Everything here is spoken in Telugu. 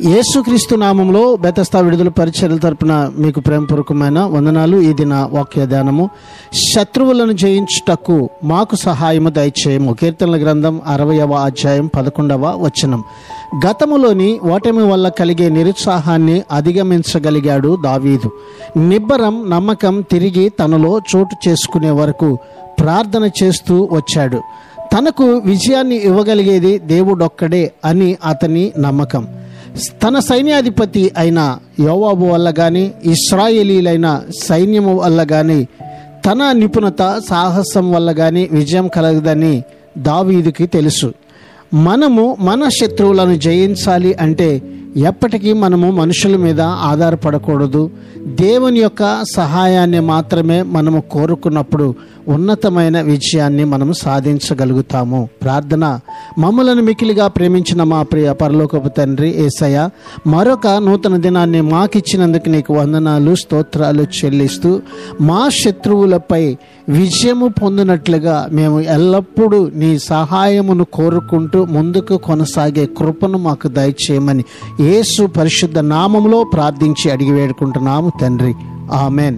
యేసుక్రీస్తు నామంలో బెతస్తా విడుదల పరిచర్యల తరపున మీకు ప్రేమపూర్వకమైన వందనాలు. ఈ దిన వాక్య ధ్యానము, శత్రువులను జయించుటకు మాకు సహాయము దయచేయము. కీర్తనల గ్రంథం 60వ అధ్యాయం 11వ వచనం. గతములోని ఓటమి వల్ల కలిగే నిరుత్సాహాన్ని అధిగమించగలిగాడు దావీదు. నిబ్బరం, నమ్మకం తిరిగి తనలో చోటు చేసుకునే వరకు ప్రార్థన చేస్తూ వచ్చాడు. తనకు విజయాన్ని ఇవ్వగలిగేది దేవుడొక్కడే అని అతని నమ్మకం. తన సైన్యాధిపతి అయిన యోవాబు వల్ల కానీ, ఇశ్రాయేలీలైన సైన్యము వల్ల కానీ, తన నిపుణత సాహసం వల్ల కానీ విజయం కలగదని దావీదుకి తెలుసు. మనము మన శత్రువులను జయించాలి అంటే ఎప్పటికీ మనము మనుషుల మీద ఆధారపడకూడదు. దేవుని యొక్క సహాయాన్ని మాత్రమే మనము కోరుకున్నప్పుడు ఉన్నతమైన విజయాన్ని మనము సాధించగలుగుతాము. ప్రార్థన. మమ్మలను మికిలిగా ప్రేమించిన మా ప్రియ పరలోకపు తండ్రి యేసయ్య, మరొక నూతన దినాన్ని మాకిచ్చినందుకు నీకు వందనాలు, స్తోత్రాలు చెల్లిస్తూ, మా శత్రువులపై విజయము పొందినట్లుగా మేము ఎల్లప్పుడూ నీ సహాయమును కోరుకుంటూ ముందుకు కొనసాగే కృపను మాకు దయచేయమని యేసు పరిశుద్ధ నామములో ప్రార్థించి అడిగి వేడుకుంటున్నాము తండ్రి. ఆమెన్.